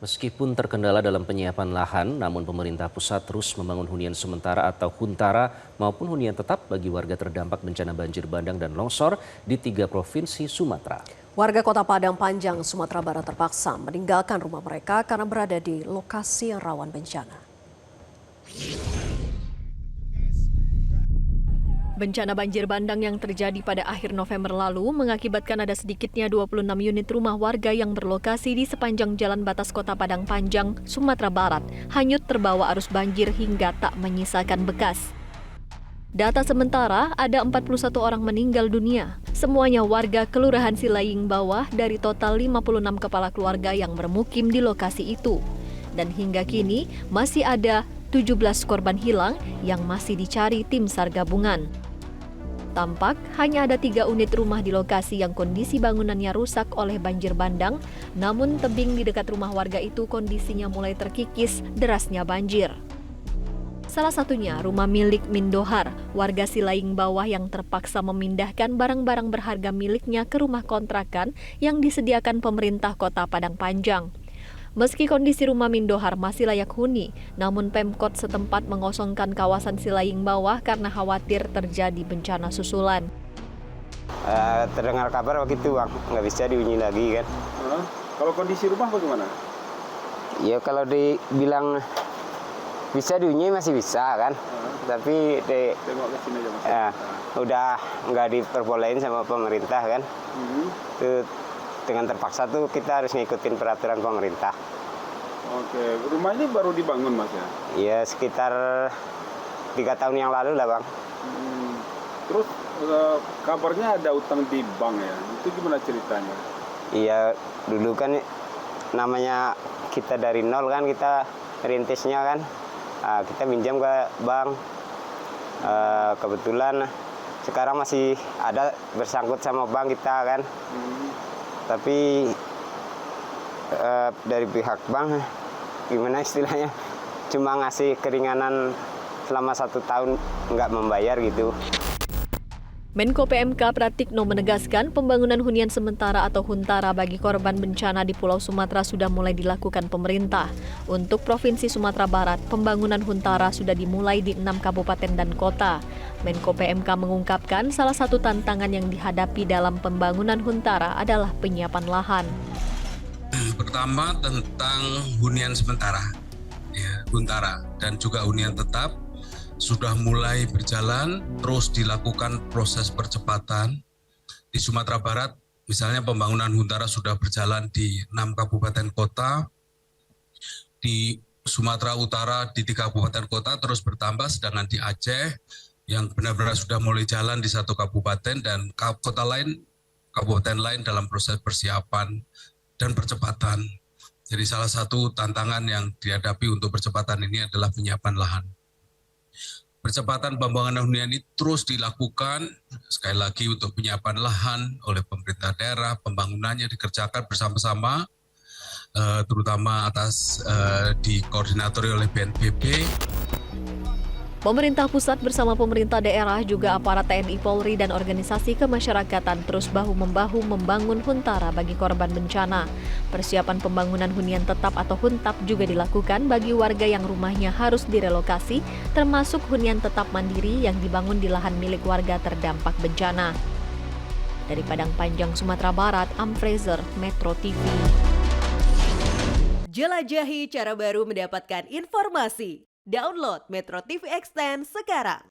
Meskipun terkendala dalam penyiapan lahan, namun pemerintah pusat terus membangun hunian sementara atau huntara maupun hunian tetap bagi warga terdampak bencana banjir bandang dan longsor di 3 provinsi Sumatera. Warga Kota Padang Panjang, Sumatera Barat terpaksa meninggalkan rumah mereka karena berada di lokasi yang rawan bencana. Bencana banjir bandang yang terjadi pada akhir November lalu mengakibatkan ada sedikitnya 26 unit rumah warga yang berlokasi di sepanjang jalan batas Kota Padang Panjang, Sumatera Barat, hanyut terbawa arus banjir hingga tak menyisakan bekas. Data sementara, ada 41 orang meninggal dunia. Semuanya warga Kelurahan Silaying Bawah dari total 56 kepala keluarga yang bermukim di lokasi itu. Dan hingga kini masih ada 17 korban hilang yang masih dicari tim SAR gabungan. Tampak hanya ada 3 unit rumah di lokasi yang kondisi bangunannya rusak oleh banjir bandang, namun tebing di dekat rumah warga itu kondisinya mulai terkikis derasnya banjir. Salah satunya rumah milik Mindohar, warga Silaying Bawah yang terpaksa memindahkan barang-barang berharga miliknya ke rumah kontrakan yang disediakan pemerintah Kota Padang Panjang. Meski kondisi rumah Mindohar masih layak huni, namun Pemkot setempat mengosongkan kawasan Silaying Bawah karena khawatir terjadi bencana susulan. Terdengar kabar begitu, Bang, nggak bisa dihuni lagi kan. Kalau kondisi rumah bagaimana? Ya kalau dibilang bisa dihuni masih bisa kan, tapi Tengok ke sini aja Mas. udah nggak diperbolehin sama pemerintah kan. Itu dengan terpaksa tuh kita harus ngikutin peraturan pemerintah. Oke, rumah ini baru dibangun Mas ya? Ya sekitar 3 tahun yang lalu lah, Bang. Terus kabarnya ada utang di bank ya? Itu gimana ceritanya? Iya, dulu kan namanya kita dari nol kan, kita rintisnya kan. Kita minjam ke bank. Kebetulan sekarang masih ada bersangkut sama bank kita kan. Tapi dari pihak bank, gimana istilahnya, cuma ngasih keringanan selama 1 tahun nggak membayar gitu. Menko PMK Pratikno menegaskan pembangunan hunian sementara atau huntara bagi korban bencana di Pulau Sumatera sudah mulai dilakukan pemerintah. Untuk Provinsi Sumatera Barat, pembangunan huntara sudah dimulai di 6 kabupaten dan kota. Menko PMK mengungkapkan salah satu tantangan yang dihadapi dalam pembangunan huntara adalah penyiapan lahan. Pertama tentang hunian sementara, ya, huntara, dan juga hunian tetap sudah mulai berjalan, terus dilakukan proses percepatan. Di Sumatera Barat, misalnya pembangunan huntara sudah berjalan di 6 kabupaten kota, di Sumatera Utara di 3 kabupaten kota terus bertambah, sedangkan di Aceh yang benar-benar sudah mulai jalan di 1 kabupaten dan kabupaten lain dalam proses persiapan dan percepatan. Jadi salah satu tantangan yang dihadapi untuk percepatan ini adalah penyiapan lahan. Percepatan pembangunan hunian ini terus dilakukan, sekali lagi untuk penyiapan lahan oleh pemerintah daerah, pembangunannya dikerjakan bersama-sama, terutama dikoordinatori oleh BNPB. Pemerintah pusat bersama pemerintah daerah juga aparat TNI Polri dan organisasi kemasyarakatan terus bahu-membahu membangun huntara bagi korban bencana. Persiapan pembangunan hunian tetap atau huntap juga dilakukan bagi warga yang rumahnya harus direlokasi, termasuk hunian tetap mandiri yang dibangun di lahan milik warga terdampak bencana. Dari Padang Panjang, Sumatera Barat, Fraser, Metro TV. Jelajahi cara baru mendapatkan informasi. Download Metro TV Extend sekarang.